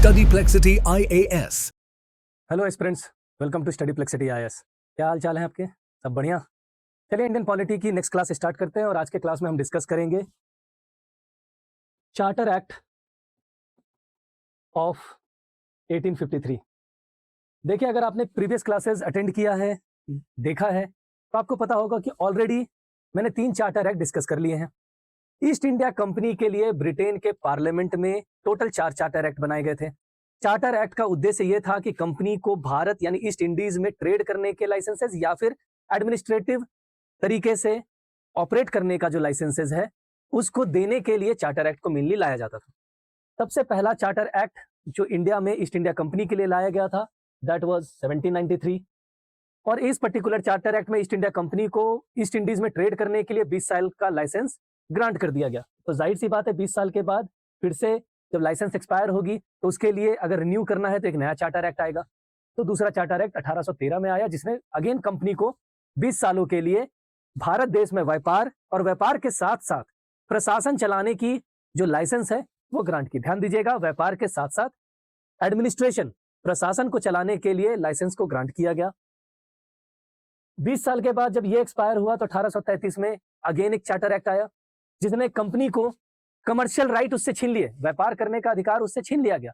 StudyPlexity IAS। Hello aspirants, welcome to StudyPlexity IAS. क्या हाल चाल है आपके? सब बढ़िया? चलिए इंडियन पॉलिटी की नेक्स्ट क्लास स्टार्ट करते हैं और आज के क्लास में हम डिस्कस करेंगे चार्टर एक्ट ऑफ 1853। देखिए, अगर आपने प्रीवियस क्लासेस अटेंड किया है, देखा है, तो आपको पता होगा कि ऑलरेडी मैंने 3 चार्टर एक्ट डिस्कस कर लिए हैं। ईस्ट इंडिया कंपनी के लिए ब्रिटेन के पार्लियामेंट में टोटल 4 चार्टर एक्ट बनाए गए थे। चार्टर एक्ट का उद्देश्य यह था कि कंपनी को भारत यानी ईस्ट इंडीज में ट्रेड करने के लाइसेंसेस या फिर एडमिनिस्ट्रेटिव तरीके से ऑपरेट करने का जो लाइसेंसेस है उसको देने के लिए चार्टर एक्ट को मेनली लाया जाता था। सबसे पहला चार्टर एक्ट जो इंडिया में ईस्ट इंडिया कंपनी के लिए लाया गया था दैट वाज 1793। और इस पर्टिकुलर चार्टर एक्ट में ईस्ट इंडिया कंपनी को ईस्ट इंडीज में ट्रेड करने के लिए 20 साल का लाइसेंस ग्रांट कर दिया गया। तो जाहिर सी बात है 20 साल के बाद फिर से जब लाइसेंस एक्सपायर होगी तो उसके लिए अगर रिन्यू करना है तो एक नया चार्टर एक्ट आएगा। तो दूसरा चार्टर एक्ट 1813 में आया जिसने अगेन कंपनी को 20 सालों के लिए भारत देश में व्यापार और व्यापार के साथ साथ प्रशासन चलाने की जो लाइसेंस है वो ग्रांट की। ध्यान दीजिएगा, व्यापार के साथ साथ एडमिनिस्ट्रेशन प्रशासन को चलाने के लिए लाइसेंस को ग्रांट किया गया। 20 साल के बाद जब ये एक्सपायर हुआ तो 1833 में अगेन एक चार्टर एक्ट आया जिसने कंपनी को कमर्शियल राइट उससे छीन लिए, व्यापार करने का अधिकार उससे छीन लिया गया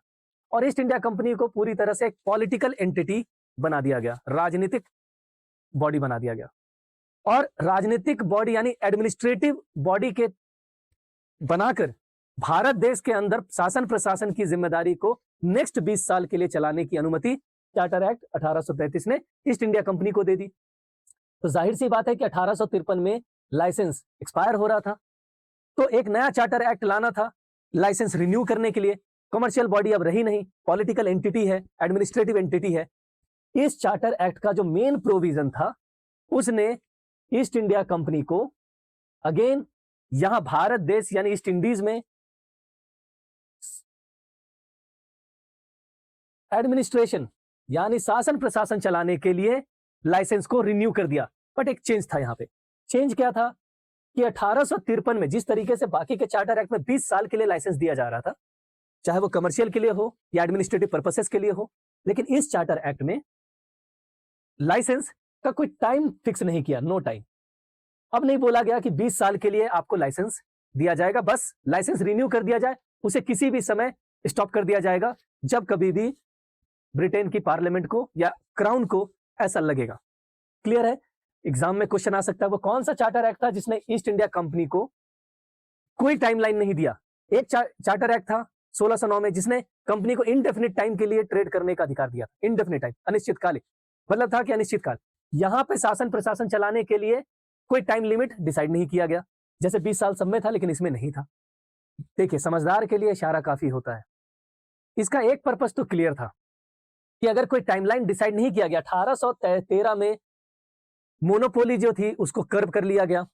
और ईस्ट इंडिया कंपनी को पूरी तरह से एक पॉलिटिकल एंटिटी बना दिया गया, राजनीतिक बॉडी बना दिया गया। और राजनीतिक बॉडी यानी एडमिनिस्ट्रेटिव बॉडी के बनाकर भारत देश के अंदर शासन प्रशासन की जिम्मेदारी को नेक्स्ट 20 साल के लिए चलाने की अनुमति चार्टर एक्ट 1833 ने ईस्ट इंडिया कंपनी को दे दी। तो जाहिर सी बात है कि 1853 में लाइसेंस एक्सपायर हो रहा था तो एक नया चार्टर एक्ट लाना था लाइसेंस रिन्यू करने के लिए। कमर्शियल बॉडी अब रही नहीं, पॉलिटिकल एंटिटी है, एडमिनिस्ट्रेटिव एंटिटी है। इस चार्टर एक्ट का जो मेन प्रोविजन था उसने ईस्ट इंडिया कंपनी को अगेन यहां भारत देश यानी ईस्ट इंडीज में एडमिनिस्ट्रेशन यानी शासन प्रशासन चलाने के लिए लाइसेंस को रिन्यू कर दिया। बट एक चेंज था, यहां पे चेंज क्या था कि 1853 में जिस तरीके से बाकी के चार्टर एक्ट में 20 साल के लिए लाइसेंस दिया जा रहा था, चाहे वो कमर्शियल के लिए हो या एडमिनिस्ट्रेटिव पर्पसेस के लिए हो, लेकिन इस चार्टर एक्ट में लाइसेंस का कोई टाइम फिक्स नहीं किया, नो टाइम। अब नहीं बोला गया कि 20 साल के लिए आपको लाइसेंस दिया जाएगा, बस लाइसेंस रिन्यू कर दिया जाए, उसे किसी भी समय स्टॉप कर दिया जाएगा जब कभी भी ब्रिटेन की पार्लियामेंट को या क्राउन को ऐसा लगेगा। क्लियर है? एग्जाम में क्वेश्चन आ सकता है वो कौन सा चार्टर एक्ट था जिसने ईस्ट इंडिया कंपनी को कोई टाइमलाइन नहीं दिया। एक चार्टर एक्ट था 1609 में जिसने कंपनी को इनडेफिनिट टाइम के लिए ट्रेड करने का अधिकार दिया। इनडेफिनिट टाइम, अनिश्चितकालिक, मतलब था कि अनिश्चितकाल। यहां पे शासन प्रशासन चलाने के लिए कोई टाइम लिमिट डिसाइड नहीं किया गया, जैसे 20 साल सब में था लेकिन इसमें नहीं था। देखिए, समझदार के लिए इशारा काफी होता है। इसका एक पर्पस तो क्लियर था कि अगर कोई टाइमलाइन डिसाइड नहीं किया गया, 1813 में मोनोपोली जो थी उसको कर्व कर लिया गया।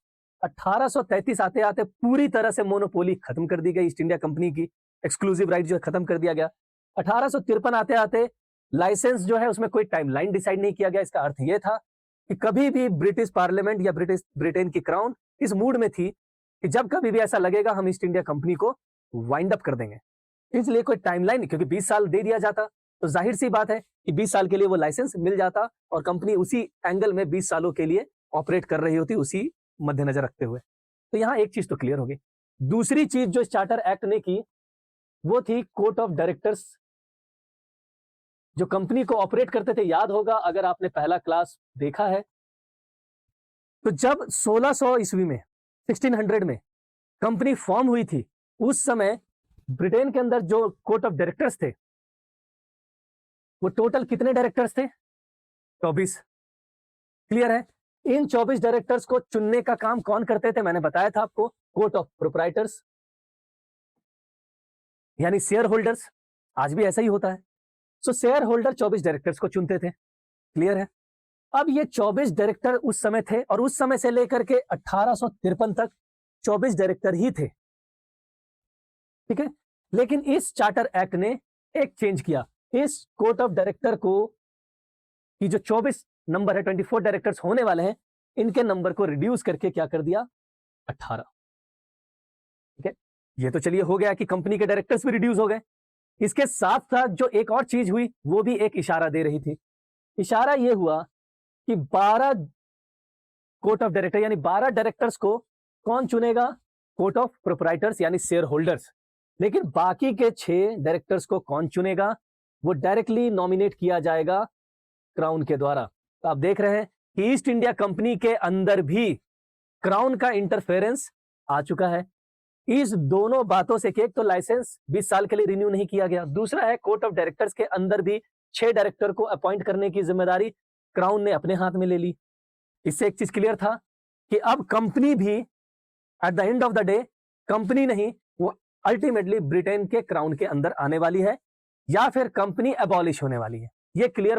1833 आते आते पूरी तरह से मोनोपोली खत्म कर दी गई, ईस्ट इंडिया कंपनी की एक्सक्लूसिव राइट जो है खत्म कर दिया गया। 1853 आते आते लाइसेंस जो है उसमें कोई टाइमलाइन डिसाइड नहीं किया गया। इसका अर्थ यह था कि कभी भी ब्रिटिश पार्लियामेंट या ब्रिटेन की क्राउन इस मूड में थी कि जब कभी भी ऐसा लगेगा हम ईस्ट इंडिया कंपनी को वाइंड अप कर देंगे। इसलिए कोई टाइमलाइन, क्योंकि 20 साल दे दिया जाता तो जाहिर सी बात है कि 20 साल के लिए वो लाइसेंस मिल जाता और कंपनी उसी एंगल में 20 सालों के लिए ऑपरेट कर रही होती, उसी मद्देनजर रखते हुए। तो यहां एक चीज तो क्लियर हो गई। दूसरी चीज जो इस चार्टर एक्ट ने की वो थी कोर्ट ऑफ डायरेक्टर्स जो कंपनी को ऑपरेट करते थे। याद होगा अगर आपने पहला क्लास देखा है तो जब 1600 ईस्वी में 1600 में कंपनी फॉर्म हुई थी उस समय ब्रिटेन के अंदर जो कोर्ट ऑफ डायरेक्टर्स थे वो टोटल कितने डायरेक्टर्स थे? 24। क्लियर है? इन 24 डायरेक्टर्स को चुनने का काम कौन करते थे? मैंने बताया था आपको, कोर्ट ऑफ प्रोप्राइटर्स यानी शेयर होल्डर्स। आज भी ऐसा ही होता है। सो शेयर होल्डर 24 डायरेक्टर्स को चुनते थे। क्लियर है? अब ये 24 डायरेक्टर उस समय थे और उस समय से लेकर के 1853 तक 24 डायरेक्टर ही थे। ठीक है, लेकिन इस चार्टर एक्ट ने एक चेंज किया। इस कोर्ट ऑफ डायरेक्टर को की जो 24 नंबर है, 24 डायरेक्टर्स होने वाले हैं, इनके नंबर को रिड्यूस करके क्या कर दिया? 18। ठीक है, ये तो चलिए हो गया कि कंपनी के डायरेक्टर्स भी रिड्यूस हो गए। इसके साथ साथ जो एक और चीज हुई वो भी एक इशारा दे रही थी। इशारा ये हुआ कि 12 कोर्ट ऑफ डायरेक्टर यानी 12 डायरेक्टर्स को कौन चुनेगा? कोर्ट ऑफ प्रोप्राइटर्स यानी शेयर होल्डर्स। लेकिन बाकी के 6 डायरेक्टर्स को कौन चुनेगा? वो डायरेक्टली नॉमिनेट किया जाएगा क्राउन के द्वारा। तो आप देख रहे हैं कि ईस्ट इंडिया कंपनी के अंदर भी क्राउन का इंटरफेरेंस आ चुका है। इस दोनों बातों से कि एक तो लाइसेंस 20 साल के लिए रिन्यू नहीं किया गया, दूसरा है कोर्ट ऑफ डायरेक्टर्स के अंदर भी 6 डायरेक्टर को अपॉइंट करने की जिम्मेदारी क्राउन ने अपने हाथ में ले ली। इससे एक चीज क्लियर था कि अब कंपनी भी at the end of the day company नहीं, वो अल्टीमेटली ब्रिटेन के क्राउन के अंदर आने वाली है या फिर कंपनी एबॉलिश होने वाली है। ये क्लियर,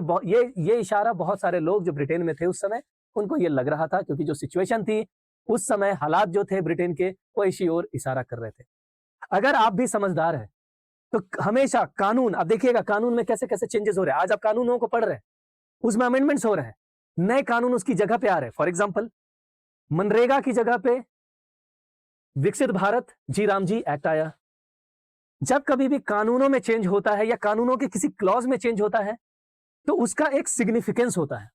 ये इशारा बहुत सारे लोग जो ब्रिटेन में थे उस समय उनको ये लग रहा था, क्योंकि जो सिचुएशन थी उस समय, हालात जो थे ब्रिटेन के, वो इसी ओर इशारा कर रहे थे। अगर आप भी समझदार हैं तो हमेशा कानून, आप देखिएगा कानून में कैसे कैसे चेंजेस हो रहे हैं। आज आप कानूनों को पढ़ रहे हैं, उसमें अमेंडमेंट्स हो रहे हैं, नए कानून उसकी जगह पे आ रहे हैं। फॉर एग्जाम्पल, मनरेगा की जगह पे विकसित भारत जी राम जी एक्ट आया। जब कभी भी कानूनों में चेंज होता है या कानूनों के किसी क्लॉज में चेंज होता है तो उसका एक सिग्निफिकेंस होता है।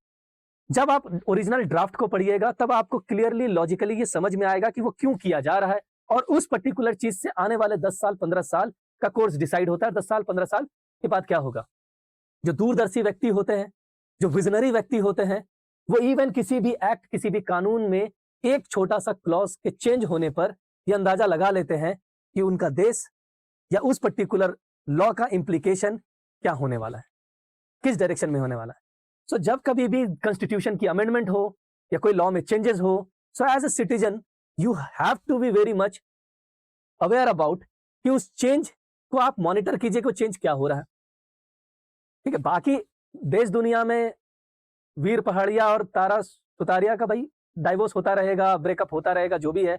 जब आप ओरिजिनल ड्राफ्ट को पढ़िएगा तब आपको क्लियरली लॉजिकली ये समझ में आएगा कि वो क्यों किया जा रहा है, और उस पर्टिकुलर चीज से आने वाले 10 साल 15 साल का कोर्स डिसाइड होता है। 10 साल 15 साल के बाद क्या होगा? जो दूरदर्शी व्यक्ति होते हैं, जो विजनरी व्यक्ति होते हैं, वो इवन किसी भी एक्ट, किसी भी कानून में एक छोटा सा क्लॉज के चेंज होने पर यह अंदाजा लगा लेते हैं कि उनका देश या उस पर्टिकुलर लॉ का इंप्लीकेशन क्या होने वाला है, किस डायरेक्शन में होने वाला है। सो जब कभी भी कॉन्स्टिट्यूशन की अमेंडमेंट हो या कोई लॉ में चेंजेस हो, so as a citizen you have to be very much aware about कि उस चेंज को आप मॉनिटर कीजिए कि चेंज क्या हो रहा है। ठीक है, बाकी देश दुनिया में वीर पहाड़िया और तारा सुतारिया का भाई डाइवोर्स होता रहेगा, ब्रेकअप होता रहेगा, जो भी है।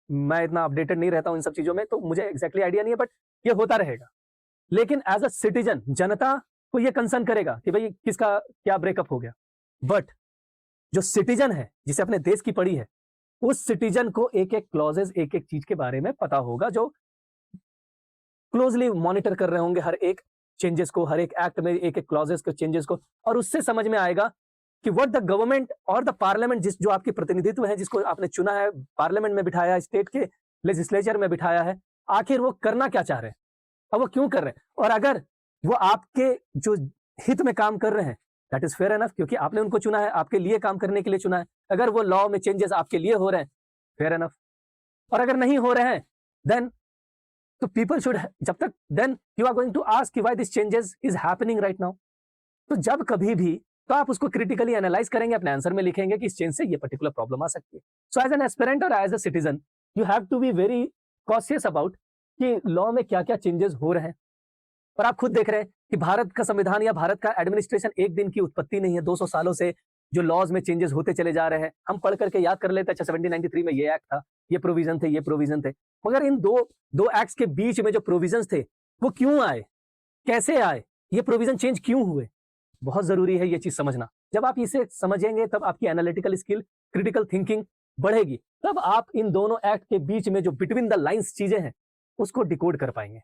मैं इतना अपडेटेड नहीं रहता हूं इन सब चीजों में, तो मुझे एग्जैक्टली आइडिया नहीं है, बट ये होता रहेगा। लेकिन एज अ सिटीजन जनता को ये कंसर्न करेगा कि भाई किसका क्या ब्रेकअप हो गया। बट जो सिटीजन है, जिसे अपने देश की पड़ी है, उस सिटीजन को एक एक क्लॉजेस, एक एक चीज के बारे में पता होगा, जो क्लोजली मॉनिटर कर रहे होंगे हर एक चेंजेस को, हर एक एक्ट में एक एक क्लॉजेस के चेंजेस को, और उससे समझ में आएगा कि व्हाट द गवर्नमेंट और द पार्लियामेंट, जो आपकी प्रतिनिधित्व है, जिसको आपने चुना है, पार्लियामेंट में बिठाया, स्टेट के लेजिस्लेचर में बिठाया है, आखिर वो करना क्या चाह रहे हैं और वो क्यों कर रहे हैं। और अगर वो आपके जो हित में काम कर रहे हैं, दैट इज फेयर एनफ, क्योंकि आपने उनको चुना है, आपके लिए काम करने के लिए चुना है। अगर वो लॉ में चेंजेस आपके लिए हो रहे हैं, फेयर एनफ। और अगर नहीं हो रहे हैं, देन तो पीपल शुड, जब तक, then you are going to ask why this changes is happening right now. तो जब कभी भी, तो आप उसको क्रिटिकली एनालाइज करेंगे, अपने आंसर में लिखेंगे कि इस चेंज से ये पर्टिकुलर प्रॉब्लम आ सकती है। सो एज एन एस्पिरेंट और as a citizen you have to be very cautious about कि लॉ में क्या क्या चेंजेस हो रहे हैं। और आप खुद देख रहे हैं कि भारत का संविधान या भारत का एडमिनिस्ट्रेशन एक दिन की उत्पत्ति नहीं है। 200 सालों से जो लॉज में चेंजेस होते चले जा रहे हैं, हम पढ़ करके याद कर लेते हैं, अच्छा 1793 में ये एक्ट था, ये प्रोविजन थे, ये प्रोविजन थे। मगर इन दो एक्ट्स के बीच में जो प्रोविजन थे वो क्यों आए, कैसे आए, ये प्रोविजन चेंज क्यों हुए, बहुत जरूरी है ये चीज समझना। जब आप इसे समझेंगे तब आपकी एनालिटिकल स्किल, क्रिटिकल थिंकिंग बढ़ेगी, तब आप इन दोनों एक्ट के बीच में जो बिटवीन द लाइंस चीजें हैं उसको डिकोड कर पाएंगे।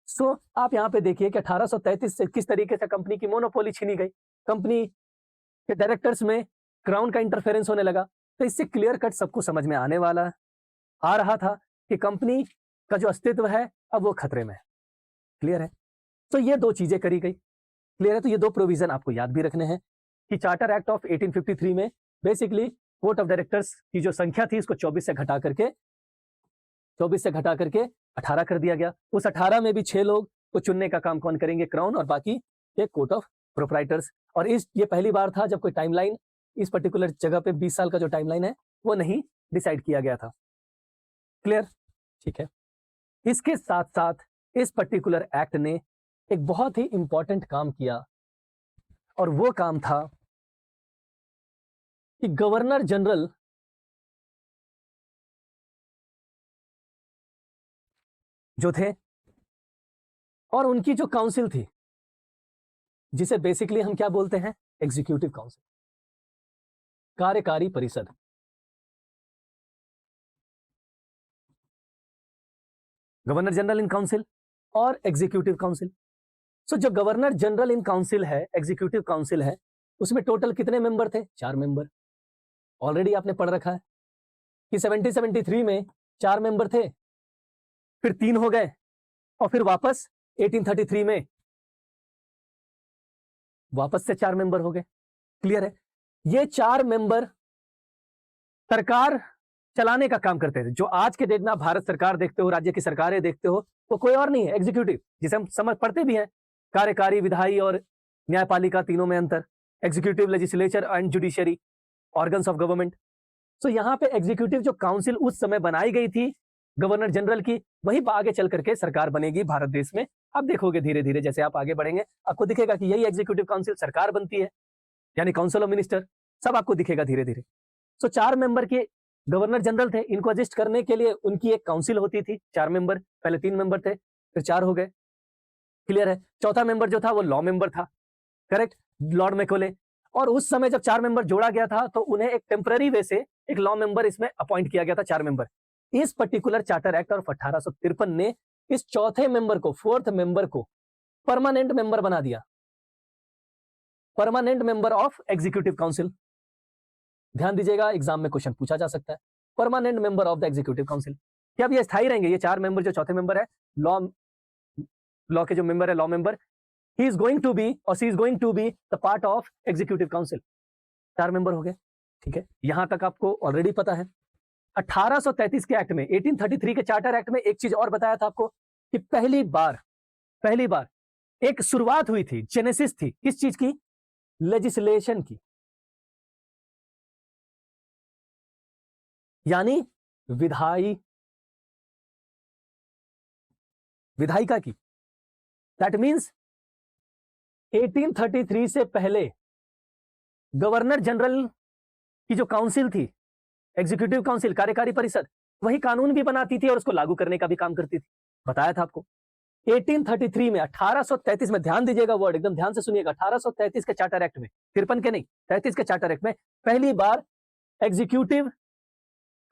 सो आप यहां पे देखिए कि 1833 से किस तरीके से कंपनी की मोनोपोली छीनी गई, कंपनी के डायरेक्टर्स में क्राउन का इंटरफेरेंस होने लगा। तो इससे क्लियर कट सबको समझ में आने वाला आ रहा था कि कंपनी का जो अस्तित्व है अब वो खतरे में है। क्लियर है? तो ये दो चीजें करी गई। क्लियर है? तो ये दो प्रोविजन आपको याद भी रखने हैं कि चार्टर एक्ट ऑफ 1853 में बेसिकली कोर्ट ऑफ डायरेक्टर्स की जो संख्या थी इसको 24 से घटा करके 18 कर दिया गया। उस 18 में भी 6 लोग को चुनने का काम कौन करेंगे? क्राउन, और बाकी ये कोर्ट ऑफ प्रोप्राइटर्स। और ये पहली बार था जब कोई टाइमलाइन इस पर्टिकुलर जगह पे 20 साल का जो टाइमलाइन है वो नहीं डिसाइड किया गया था। क्लियर? ठीक है। इसके साथ साथ इस पर्टिकुलर एक्ट ने एक बहुत ही इंपॉर्टेंट काम किया, और वो काम था कि गवर्नर जनरल जो थे और उनकी जो काउंसिल थी, जिसे बेसिकली हम क्या बोलते हैं? एग्जीक्यूटिव काउंसिल, कार्यकारी परिषद। गवर्नर जनरल इन काउंसिल, और एग्जीक्यूटिव काउंसिल। सो जो गवर्नर जनरल इन काउंसिल है, एग्जीक्यूटिव काउंसिल है, उसमें टोटल कितने मेंबर थे? 4 मेंबर। ऑलरेडी आपने पढ़ रखा है कि 1773 में 4 मेंबर थे, फिर 3 हो गए और फिर वापस 1833 में वापस से 4 मेंबर हो गए। क्लियर है? ये 4 मेंबर सरकार चलाने का काम करते थे। जो आज के डेट में आप भारत सरकार देखते हो, राज्य की सरकारें देखते हो, वो कोई और नहीं है, एग्जीक्यूटिव, जिसे हम समझ पढ़ते भी हैं, कार्यकारी, विधायी और न्यायपालिका, तीनों में अंतर। Executive, legislature and judiciary, organs of government. So यहाँ पे एग्जीक्यूटिव जो काउंसिल उस समय बनाई गई थी गवर्नर जनरल की, वही आगे चल करके सरकार बनेगी भारत देश में। आप देखोगे धीरे धीरे जैसे आप आगे बढ़ेंगे आपको दिखेगा कि यही एग्जीक्यूटिव काउंसिल सरकार बनती है, यानी काउंसिल ऑफ मिनिस्टर, सब आपको दिखेगा धीरे धीरे। सो 4 मेंबर के गवर्नर जनरल थे, इनको एडजस्ट करने के लिए उनकी एक काउंसिल होती थी। 4 मेंबर, पहले 3 मेंबर थे, फिर 4 हो गए। क्लियर है? चौथा मेंबर जो था वो लॉ मेंबर था, करेक्ट, लॉर्ड मैकोले। और उस समय जब 4 मेंबर जोड़ा गया था तो उन्हें एक टेम्पररी वे से एक लॉ मेंबर इसमें अपॉइंट किया गया था, 4 मेंबर। इस पर्टिकुलर चार्टर एक्ट ऑफ 1853 ने इस चौथे मेंबर को, 4th मेंबर को परमानेंट मेंबर बना दिया, permanent member of executive council. ध्यान दीजिएगा, एग्जाम में क्वेश्चन पूछा जा सकता है, permanent member of the executive council. क्या अब ये स्थायी रहेंगे? ये 4 मेंबर जो चौथे मेंबर है, लॉ के जो मेंबर है, law member, he is going to be or she is going to be the part of executive council। 4 member हो गए, ठीक है, यहां तक आपको ऑलरेडी पता है। 1833 के एक्ट में, 1833 के चार्टर एक्ट में एक चीज और बताया था आपको कि पहली बार एक शुरुआत हुई थी, जेनेसिस थी, किस चीज की? लेजिस्लेशन की, यानी विधायिका की। दैट मीन्स 1833 से पहले गवर्नर जनरल की जो काउंसिल थी, एग्जीक्यूटिव काउंसिल, कार्यकारी परिषद, वही कानून भी बनाती थी और उसको लागू करने का भी काम करती थी। बताया था आपको 1833 में, 1833 में, ध्यान दीजिएगा, वर्ड एकदम ध्यान से सुनिएगा, 1833 के चार्टर एक्ट में, 53 के नहीं, 33 के चार्टर एक्ट में पहली बार एग्जीक्यूटिव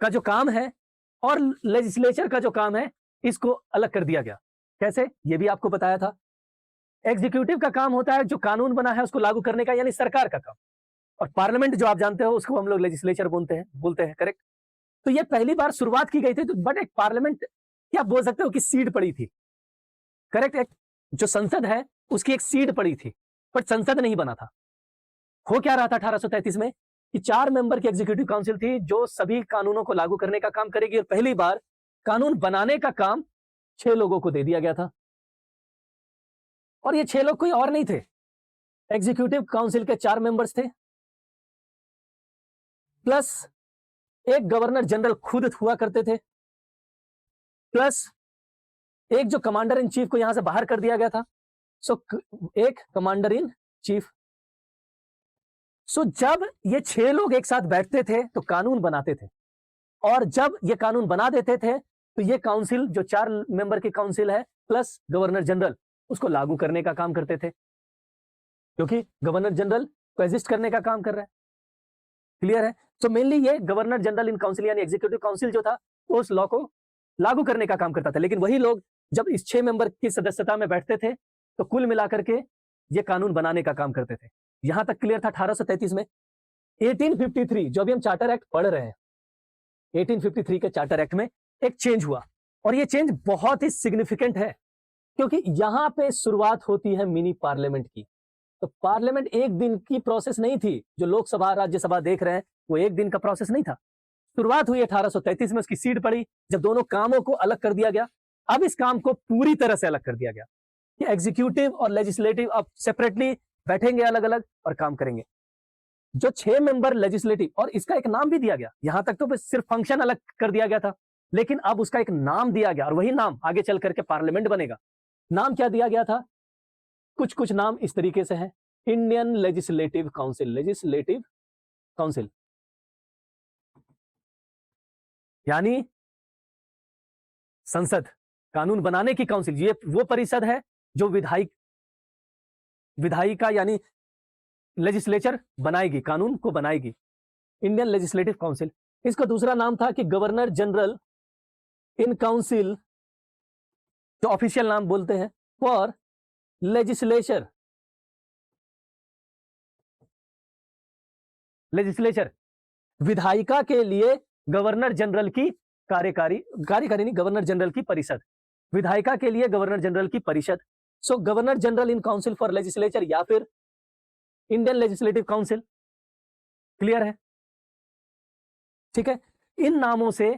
का जो काम है और लेजिस्लेचर का जो काम है, इसको अलग कर दिया गया। कैसे? ये भी आपको बताया था। एग्जीक्यूटिव का काम होता है जो कानून बना है उसको लागू करने का, यानी सरकार का काम, और पार्लियामेंट जो आप जानते हो उसको हम लोग लेजिस्लेचर बोलते हैं, करेक्ट। तो ये पहली बार शुरुआत की गई थी, तो बट एक पार्लियामेंट, क्या बोल सकते हो कि सीड पड़ी थी, करेक्ट। एक जो संसद है उसकी एक सीड पड़ी थी, बट संसद नहीं बना था। हो क्या रहा था 1833 में कि 4 मेंबर की एग्जीक्यूटिव काउंसिल थी जो सभी कानूनों को लागू करने का काम करेगी, और पहली बार कानून बनाने का काम 6 लोगों को दे दिया गया था। और ये 6 लोग कोई और नहीं थे, एग्जीक्यूटिव काउंसिल के 4 मेंबर्स थे, प्लस एक गवर्नर जनरल खुद हुआ करते थे, प्लस एक जो कमांडर इन चीफ को यहां से बाहर कर दिया गया था। सो एक कमांडर इन चीफ। सो जब ये 6 लोग एक साथ बैठते थे तो कानून बनाते थे, और जब ये कानून बना देते थे तो ये काउंसिल जो 4 मेंबर की काउंसिल है प्लस गवर्नर जनरल, उसको लागू करने का काम करते थे, क्योंकि गवर्नर जनरल को एग्जिस्ट करने का काम कर रहा है। क्लियर है? तो मेनली ये गवर्नर जनरल इन काउंसिल यानी एग्जीक्यूटिव काउंसिल जो था वो उस लॉ को लागू करने का काम करता था, लेकिन वही लोग जब इस 6 मेंबर की सदस्यता में बैठते थे तो कुल मिलाकर के ये कानून बनाने का काम करते थे। यहां तक क्लियर था 1833 में। 1853 जो अभी हम चार्टर एक्ट पढ़ रहे हैं, 1853 के चार्टर एक्ट में एक चेंज हुआ, और ये चेंज बहुत ही सिग्निफिकेंट है, क्योंकि यहां पे शुरुआत होती है मिनी पार्लियामेंट की। तो पार्लियामेंट एक दिन की प्रोसेस नहीं थी, जो लोकसभा राज्यसभा देख रहे हैं वो एक दिन का प्रोसेस नहीं था। शुरुआत हुई 1833 में, उसकी सीट पड़ी जब दोनों कामों को अलग कर दिया गया। अब इस काम को पूरी तरह से अलग कर दिया गया कि एग्जीक्यूटिव और लेजिस्लेटिव अब सेपरेटली बैठेंगे अलग अलग और काम करेंगे। जो 6 मेंबर लेजिस्लेटिव, और इसका एक नाम भी दिया गया, यहां तक तो सिर्फ फंक्शन अलग कर दिया गया था, लेकिन अब उसका एक नाम दिया गया, और वही नाम आगे चल करके पार्लियामेंट बनेगा। नाम क्या दिया गया था? कुछ नाम इस तरीके से हैं, इंडियन लेजिस्लेटिव काउंसिल, यानी संसद, कानून बनाने की काउंसिल। ये वो परिषद है जो विधायिका यानी लेजिस्लेचर बनाएगी, कानून को बनाएगी, इंडियन लेजिस्लेटिव काउंसिल। इसका दूसरा नाम था कि गवर्नर जनरल इन काउंसिल जो ऑफिशियल नाम बोलते हैं फॉर लेजिस्लेचर, लेजिस्लेचर विधायिका के लिए गवर्नर जनरल की कार्यकारी कार्यकारी नहीं, गवर्नर जनरल की परिषद, विधायिका के लिए गवर्नर जनरल की परिषद। So governor general in council for legislature या फिर इंडियन लेजिस्लेटिव काउंसिल। क्लियर है? ठीक है, इन नामों से,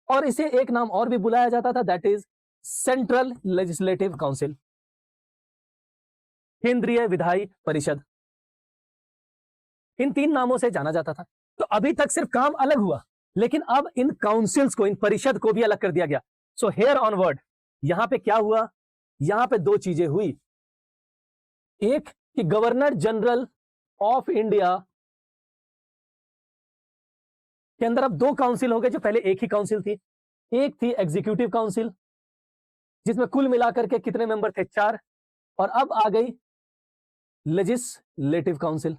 और इसे एक नाम और भी बुलाया जाता था, that is central legislative council, केंद्रीय विधायी परिषद। इन तीन नामों से जाना जाता था। तो अभी तक सिर्फ काम अलग हुआ, लेकिन अब इन काउंसिल्स को, इन परिषद को भी अलग कर दिया गया। सो हेयर ऑनवर्ड यहां पे क्या हुआ, यहां पे दो चीजें हुई। एक कि गवर्नर जनरल ऑफ इंडिया के अंदर अब दो काउंसिल हो गए, जो पहले एक ही काउंसिल थी। एक थी एग्जीक्यूटिव काउंसिल, जिसमें कुल मिलाकर के कितने मेंबर थे? 4। और अब आ गई लेजिस्लेटिव काउंसिल,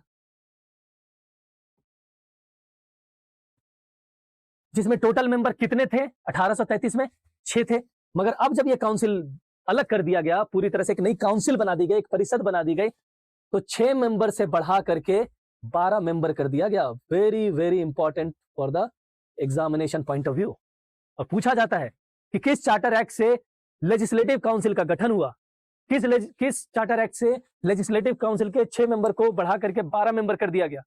जिसमें टोटल मेंबर कितने थे 1833 में? 6 थे। मगर अब जब यह काउंसिल अलग कर दिया गया, पूरी तरह से एक नई काउंसिल बना दी गई, एक परिषद बना दी गई, तो 6 मेंबर से बढ़ा करके 12 मेंबर कर दिया गया। Very very important for the examination point of view. और पूछा जाता है कि किस चार्टर एक्ट से लेजिस्लेटिव काउंसिल का गठन हुआ, किस चार्टर एक्ट से लेजिस्लेटिव काउंसिल के 6 मेंबर को बढ़ा करके 12 मेंबर कर दिया गया?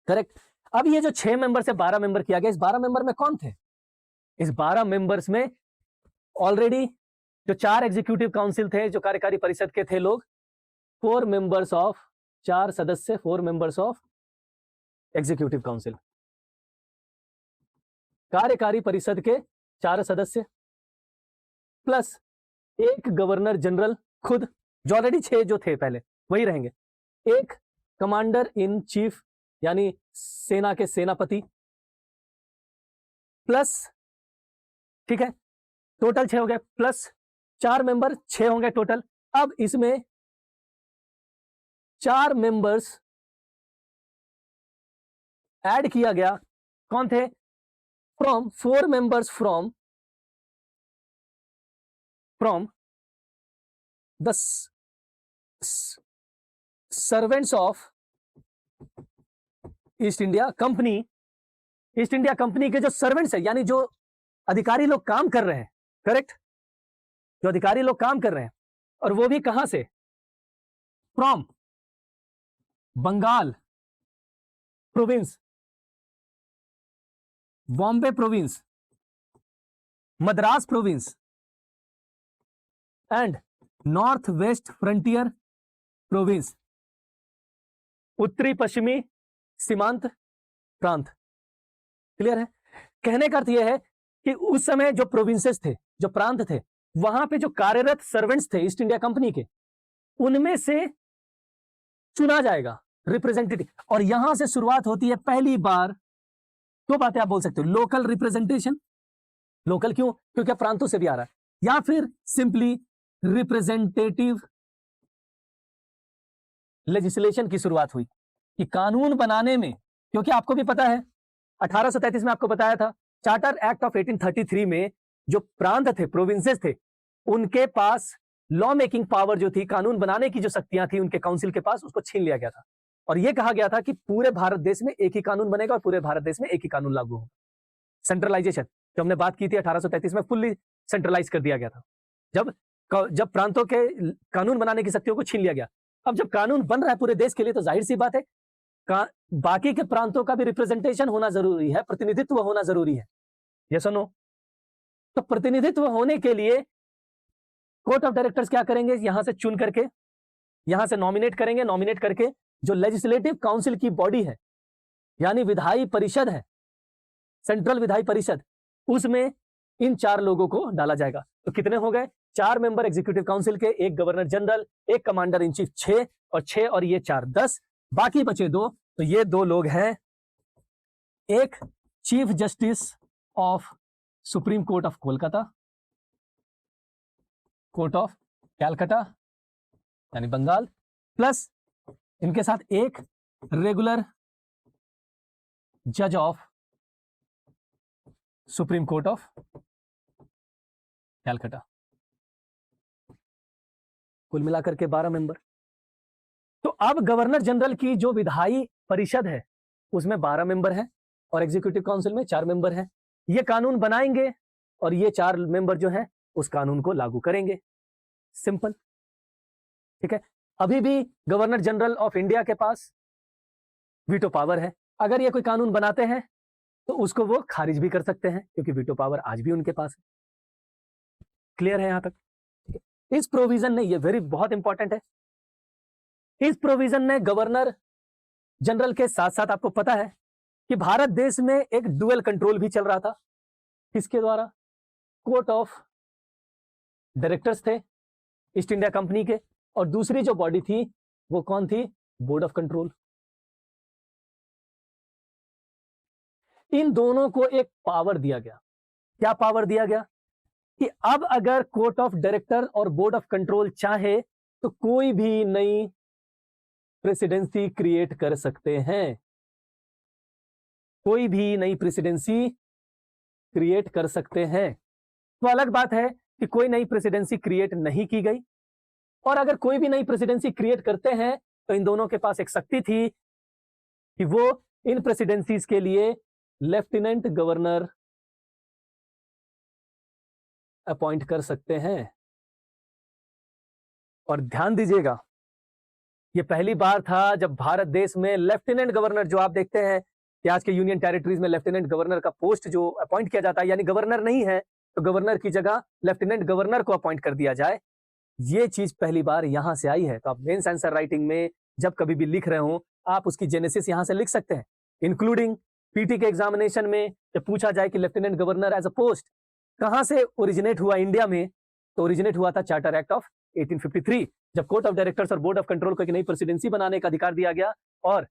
करेक्ट। अब ये जो 6 मेंबर से 12 मेंबर किया गया, इस 12 मेंबर में कौन थे? इस 12 मेंबर्स में ऑलरेडी जो 4 एग्जीक्यूटिव काउंसिल थे, जो कार्यकारी परिषद के थे लोग, 4 मेंबर्स ऑफ, 4 सदस्य, 4 मेंबर्स ऑफ एग्जीक्यूटिव काउंसिल, कार्यकारी परिषद के 4 सदस्य, प्लस एक गवर्नर जनरल खुद, जो ऑलरेडी 6 जो थे पहले वही रहेंगे, एक कमांडर इन चीफ यानी सेना के सेनापति, प्लस, ठीक है, टोटल 6 हो गए, प्लस 4 मेंबर, 6 होंगे टोटल। अब इसमें 4 मेंबर्स ऐड किया गया। कौन थे? From 4 members from the servants of east India company. East India company के जो सर्वेंट्स है, यानी जो अधिकारी लोग काम कर रहे हैं, करेक्ट, जो अधिकारी लोग काम कर रहे हैं, और वो भी कहां से? From Bengal province, Bombay province, Madras province and north west frontier province, उत्तरी पश्चिमी सीमांत प्रांत। क्लियर है? कहने का अर्थ यह है कि उस समय जो प्रोविंसेस थे, जो प्रांत थे, वहां पे जो कार्यरत सर्वेंट्स थे ईस्ट इंडिया कंपनी के, उनमें से चुना जाएगा रिप्रेजेंटेटिव। और यहां से शुरुआत होती है पहली बार। दो बातें आप बोल सकते हो, लोकल रिप्रेजेंटेशन, लोकल क्यों? क्योंकि प्रांतों से भी आ रहा है, या फिर सिंपली रिप्रेजेंटेटिव लेजिस्लेशन की शुरुआत हुई कि कानून बनाने में, क्योंकि आपको भी पता है 1833 में आपको बताया था चार्टर एक्ट ऑफ 1833 में जो प्रांत थे, प्रोविंसेस थे, उनके पास लॉ मेकिंग पावर जो थी, कानून बनाने की जो शक्तियां थी उनके काउंसिल के पास, उसको छीन लिया गया था। और यह कहा गया था कि पूरे भारत देश में एक ही कानून बनेगा और पूरे भारत देश में एक ही कानून लागू होगा। सेंट्रलाइजेशन जो हमने बात की थी 1833 में, फुल्ली सेंट्रलाइज कर दिया गया था। जब प्रांतों के कानून बनाने की शक्तियों को छीन लिया गया। अब जब कानून बन रहा है पूरे देश के लिए, तो जाहिर सी बात है बाकी के प्रांतों का भी रिप्रेजेंटेशन होना जरूरी है, प्रतिनिधित्व होना जरूरी है। यस और नो? तो प्रतिनिधित्व होने के लिए कोर्ट ऑफ डायरेक्टर्स क्या करेंगे? यहां से चुन करके, यहां से नॉमिनेट करेंगे, नॉमिनेट करके जो लेजिस्लेटिव काउंसिल की बॉडी है, यानी विधायी परिषद है, सेंट्रल विधायी परिषद, उसमें इन 4 लोगों को डाला जाएगा। तो कितने हो गए? 4 मेंबर एग्जीक्यूटिव काउंसिल के, एक गवर्नर जनरल, एक कमांडर इन चीफ, 6 और 6 और ये 4, 10, बाकी बचे 2। तो ये 2 लोग हैं, एक chief justice of supreme court of Kolkata, court of Calcutta यानी बंगाल, प्लस इनके साथ एक रेगुलर जज of supreme court of Calcutta. कुल मिलाकर के 12 मेंबर। तो अब गवर्नर जनरल की जो विधायी परिषद है उसमें 12 मेंबर हैं और एग्जीक्यूटिव काउंसिल में 4 मेंबर हैं। ये कानून बनाएंगे और ये 4 मेंबर जो हैं उस कानून को लागू करेंगे। सिंपल, ठीक है। अभी भी गवर्नर जनरल ऑफ इंडिया के पास वीटो पावर है। अगर ये कोई कानून बनाते हैं तो उसको वो खारिज भी कर सकते हैं, क्योंकि वीटो पावर आज भी उनके पास है। क्लियर है यहां तक? ठीक है। इस प्रोविजन ने, ये बहुत इंपॉर्टेंट है, इस प्रोविजन ने गवर्नर जनरल के साथ साथ, आपको पता है कि भारत देश में एक डुअल कंट्रोल भी चल रहा था। किसके द्वारा? कोर्ट ऑफ डायरेक्टर्स थे ईस्ट इंडिया कंपनी के, और दूसरी जो बॉडी थी वो कौन थी? Board of control. इन दोनों को एक पावर दिया गया। क्या पावर दिया गया? कि अब अगर कोर्ट ऑफ डायरेक्टर और बोर्ड ऑफ कंट्रोल चाहे तो कोई भी नई प्रेसिडेंसी क्रिएट कर सकते हैं। कोई भी नई प्रेसिडेंसी क्रिएट कर सकते हैं। तो अलग बात है कि कोई नई प्रेसिडेंसी क्रिएट नहीं की गई, और अगर कोई भी नई प्रेसिडेंसी क्रिएट करते हैं तो इन दोनों के पास एक शक्ति थी कि वो इन प्रेसिडेंसीज के लिए लेफ्टिनेंट गवर्नर अपॉइंट कर सकते हैं। और ध्यान दीजिएगा, यह पहली बार था जब भारत देश में लेफ्टिनेंट गवर्नर, जो आप देखते हैं कि आज के यूनियन टेरिटरीज में लेफ्टिनेंट गवर्नर का पोस्ट जो अपॉइंट किया जाता है, यानी गवर्नर नहीं है तो गवर्नर की जगह लेफ्टिनेंट गवर्नर को अपॉइंट कर दिया जाए, ये चीज पहली बार यहां से आई है। तो आप मेंस आंसर राइटिंग में जब कभी भी लिख रहे हो, आप उसकी जेनेसिस यहां से लिख सकते हैं। इंक्लूडिंग पीटी के एग्जामिनेशन में जब पूछा जाए कि lieutenant governor as a post कहां से ओरिजिनेट हुआ इंडिया में, तो ओरिजिनेट हुआ था चार्टर एक्ट ऑफ 1853, जब कोर्ट ऑफ डायरेक्टर्स और बोर्ड ऑफ कंट्रोल को एक नई प्रेसिडेंसी बनाने का अधिकार दिया गया। और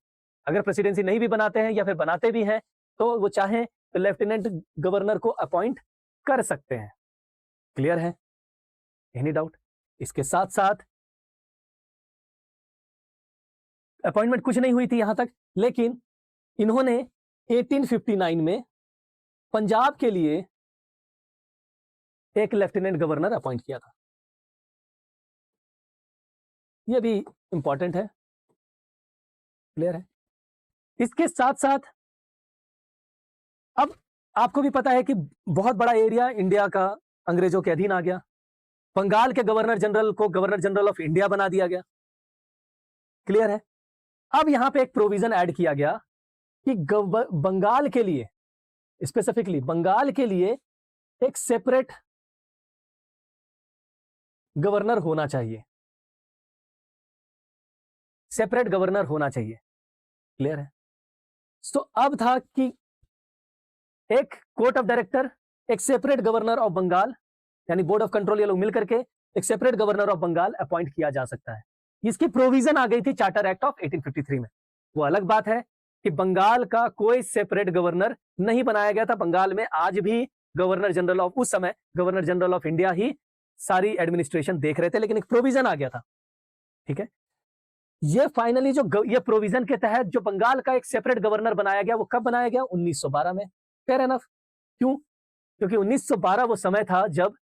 अगर प्रेसिडेंसी नहीं भी बनाते हैं या फिर बनाते भी हैं तो वो चाहें तो लेफ्टिनेंट गवर्नर को अपॉइंट कर सकते हैं। क्लियर है? Any doubt? इसके साथ साथ अपॉइंटमेंट कुछ नहीं हुई थी यहां तक, लेकिन इन्होंने 1859 में पंजाब के लिए एक लेफ्टिनेंट गवर्नर अपॉइंट किया था। यह भी इंपॉर्टेंट है। क्लियर है? इसके साथ साथ अब आपको भी पता है कि बहुत बड़ा एरिया इंडिया का अंग्रेजों के अधीन आ गया। बंगाल के गवर्नर जनरल को गवर्नर जनरल ऑफ इंडिया बना दिया गया। क्लियर है? अब यहां पे एक प्रोविजन ऐड किया गया कि बंगाल के लिए, स्पेसिफिकली बंगाल के लिए एक सेपरेट गवर्नर होना चाहिए। सेपरेट गवर्नर होना चाहिए। क्लियर है? तो अब था कि एक कोर्ट ऑफ डायरेक्टर, एक सेपरेट गवर्नर ऑफ बंगाल, यानी बोर्ड ऑफ कंट्रोल, ये लोग मिलकर के एक separate governor of Bengal appoint किया जा सकता है। इसकी प्रोविजन आ गई थी चार्टर एक्ट ऑफ 1853 में। वो अलग बात है कि बंगाल का कोई सेपरेट गवर्नर नहीं बनाया गया था। बंगाल में आज भी गवर्नर जनरल ऑफ, उस समय गवर्नर जनरल ऑफ इंडिया ही सारी एडमिनिस्ट्रेशन देख रहे थे, लेकिन एक प्रोविजन आ गया था। ठीक है? ये फाइनली जो ये प्रोविजन के तहत जो बंगाल का एक सेपरेट गवर्नर बनाया गया, वो कब बनाया गया? 1912 में। Fair enough. क्यों? क्योंकि 1912 वो समय था जब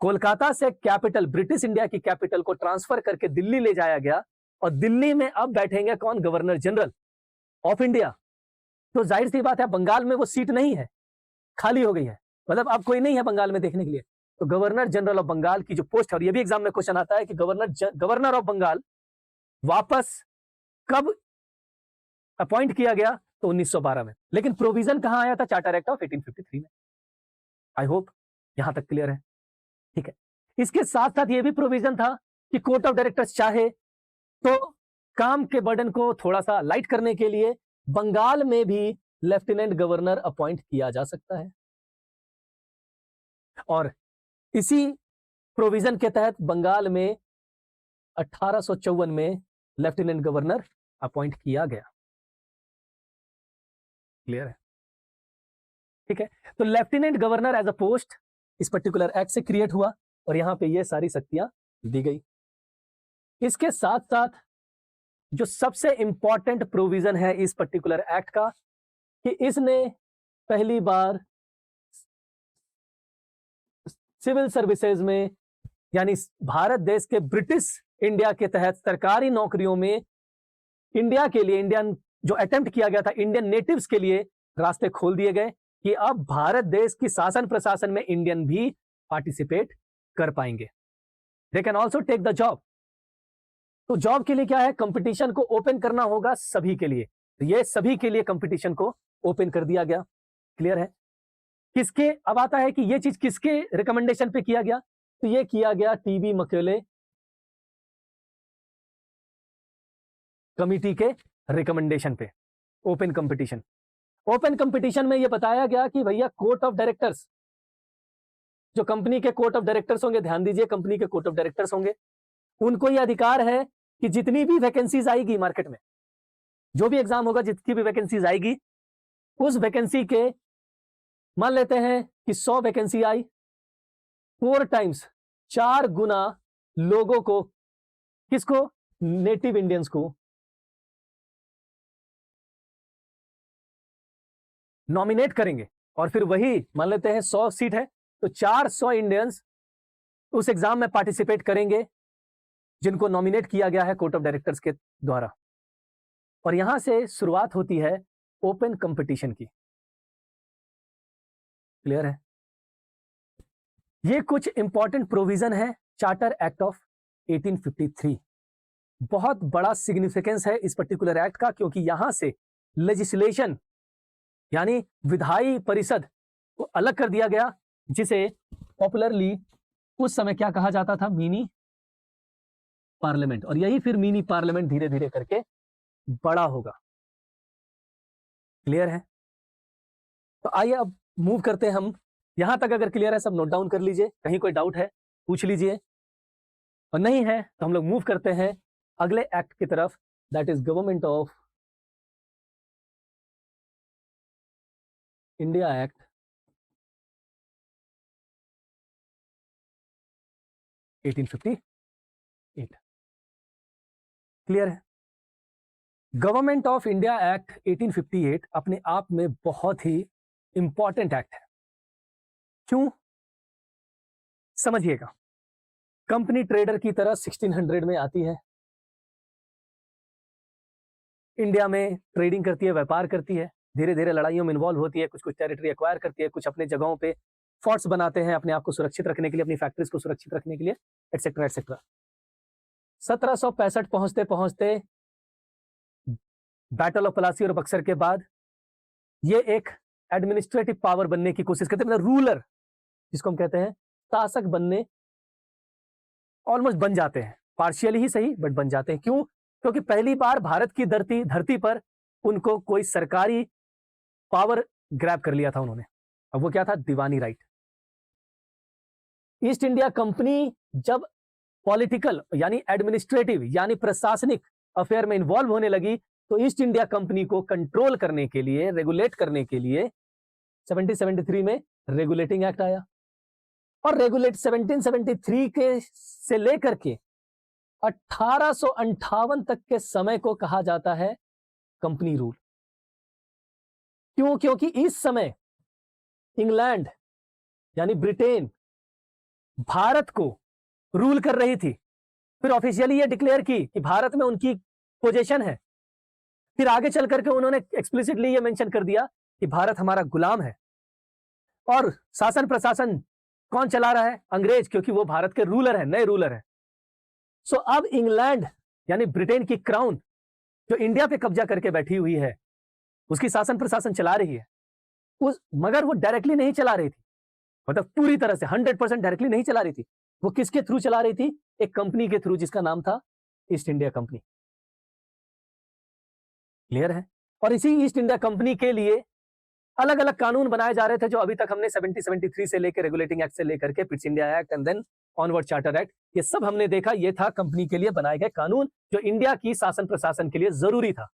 कोलकाता से कैपिटल, ब्रिटिश इंडिया की कैपिटल को ट्रांसफर करके दिल्ली ले जाया गया, और दिल्ली में अब बैठेंगे कौन? Governor general of India. तो जाहिर सी बात है बंगाल में वो सीट नहीं है, खाली हो गई है, मतलब अब कोई नहीं है बंगाल में देखने के लिए। तो गवर्नर जनरल ऑफ बंगाल की जो पोस्ट है, और ये भी एग्जाम में क्वेश्चन आता है कि गवर्नर ऑफ बंगाल वापस कब अपॉइंट किया गया? तो 1912 में। लेकिन प्रोविजन कहां आया था? चार्टर एक्ट ऑफ 1853 में। आई होप यहां तक क्लियर है। ठीक है? इसके साथ साथ यह भी प्रोविजन था कि कोर्ट ऑफ डायरेक्टर्स चाहे तो काम के बर्डन को थोड़ा सा लाइट करने के लिए बंगाल में भी लेफ्टिनेंट गवर्नर अपॉइंट किया जा सकता है। और इसी प्रोविजन के तहत बंगाल में 1854 में लेफ्टिनेंट गवर्नर अपॉइंट किया गया। क्लियर है? ठीक है? तो lieutenant governor as a post इस पर्टिकुलर एक्ट से क्रिएट हुआ, और यहां पे ये सारी शक्तियां दी गई। इसके साथ साथ जो सबसे इंपॉर्टेंट प्रोविजन है इस पर्टिकुलर एक्ट का, कि इसने पहली बार सिविल सर्विसेज में, यानी भारत देश के ब्रिटिश इंडिया के तहत सरकारी नौकरियों में इंडिया के लिए, इंडियन जो अटेम्प्ट किया गया था इंडियन नेटिव्स के लिए, रास्ते खोल दिए गए कि अब भारत देश की शासन प्रशासन में इंडियन भी पार्टिसिपेट कर पाएंगे। They can also take the job. तो जॉब के लिए क्या है, कंपटीशन को ओपन करना होगा सभी के लिए। तो ये सभी के लिए कंपटीशन को ओपन कर दिया गया। क्लियर है? किसके, अब आता है कि ये चीज किसके रिकमेंडेशन पे किया गया, तो ये किया गया टीबी मकेले कमिटी के रिकमेंडेशन पे। ओपन कंपटीशन, ओपन कंपटीशन में ये बताया गया कि भैया कोर्ट ऑफ डायरेक्टर्स, जो कंपनी के कोर्ट ऑफ डायरेक्टर्स होंगे, ध्यान दीजिए कंपनी के कोर्ट ऑफ डायरेक्टर्स होंगे, उनको यह अधिकार है कि जितनी भी वैकेंसीज आएगी मार्केट में, जो भी एग्जाम होगा, जितनी भी वैकेंसीज आएगी, उस वैकेंसी के, मान लेते हैं कि 100 वैकेंसी आई, 4 टाइम्स, 4 गुना लोगों को, किसको, नेटिव इंडियंस को नॉमिनेट करेंगे। और फिर वही मान लेते हैं 100 सीट है, तो 400 इंडियंस उस एग्जाम में पार्टिसिपेट करेंगे जिनको नॉमिनेट किया गया है कोर्ट ऑफ डायरेक्टर्स के द्वारा। और यहां से शुरुआत होती है ओपन कंपटीशन की। क्लियर है? ये कुछ इंपॉर्टेंट प्रोविजन है चार्टर एक्ट ऑफ 1853। बहुत बड़ा सिग्निफिकेंस है इस पर्टिकुलर एक्ट का, क्योंकि यहां से लेजिस्लेशन यानी विधायी परिषद को अलग कर दिया गया, जिसे पॉपुलरली उस समय क्या कहा जाता था, मिनी पार्लियामेंट। और यही फिर मिनी पार्लियामेंट धीरे धीरे करके बड़ा होगा। क्लियर है? तो आइए अब मूव करते हैं हम। यहां तक अगर क्लियर है सब नोट डाउन कर लीजिए, कहीं कोई डाउट है पूछ लीजिए, और नहीं है तो हम लोग मूव करते हैं अगले एक्ट की तरफ, that is government of India act 1858। Clear है? गवर्नमेंट ऑफ इंडिया एक्ट 1858 अपने आप में बहुत ही इंपॉर्टेंट एक्ट है। क्यों? समझिएगा। कंपनी ट्रेडर की तरह 1600 में आती है, इंडिया में ट्रेडिंग करती है, व्यापार करती है, धीरे धीरे लड़ाइयों में इन्वॉल्व होती है, कुछ कुछ टेरिटरी एक्वायर करती है, कुछ अपने जगहों पे फोर्ट्स बनाते हैं अपने आप को सुरक्षित रखने के लिए, अपनी फैक्ट्रीज को सुरक्षित रखने के लिए, एटसेट्रा एटसेट्रा। 1765 पहुंचते पहुंचते बैटल ऑफ प्लासी और बक्सर के बाद ये एक एडमिनिस्ट्रेटिव पावर बनने की कोशिश करते हैं, मतलब रूलर जिसको हम कहते हैं, शासक बनने ऑलमोस्ट बन जाते हैं, पार्शियली ही सही बट बन जाते हैं। क्यों? क्योंकि पहली बार भारत की धरती पर उनको कोई सरकारी पावर ग्रैब कर लिया था उन्होंने। अब वो क्या था? दीवानी राइट। ईस्ट इंडिया कंपनी जब पॉलिटिकल यानी एडमिनिस्ट्रेटिव यानी प्रशासनिक अफेयर में इन्वॉल्व होने लगी, तो ईस्ट इंडिया कंपनी को कंट्रोल करने के लिए, रेगुलेट करने के लिए 1773 में रेगुलेटिंग एक्ट आया। और रेगुलेट 1773 के से लेकर के 1858 तक के समय को कहा जाता है कंपनी रूल। क्यों? क्योंकि इस समय इंग्लैंड यानी ब्रिटेन भारत को रूल कर रही थी। फिर ऑफिशियली ये डिक्लेयर की कि भारत में उनकी पोजीशन है। फिर आगे चल करके उन्होंने एक्सप्लिसिटली ये मेंशन कर दिया कि भारत हमारा गुलाम है। और शासन प्रशासन कौन चला रहा है? अंग्रेज, क्योंकि वो भारत के रूलर है, नए रूलर है। सो अब इंग्लैंड यानी ब्रिटेन की क्राउन जो इंडिया पे कब्जा करके बैठी हुई है, उसकी शासन प्रशासन चला रही है। मगर वो डायरेक्टली नहीं चला रही थी, मतलब पूरी तरह से 100% डायरेक्टली नहीं चला रही थी। वो किसके थ्रू चला रही थी? एक कंपनी के थ्रू जिसका नाम था ईस्ट इंडिया कंपनी। क्लियर है? और इसी ईस्ट इंडिया कंपनी के लिए अलग अलग कानून बनाए जा रहे थे, जो अभी तक हमने 1773 से लेकर रेगुलेटिंग एक्ट से लेकर के Pitt's India act and then onward charter act, ये सब हमने देखा। ये था कंपनी के लिए बनाए गए कानून, जो इंडिया की शासन प्रशासन के लिए जरूरी था।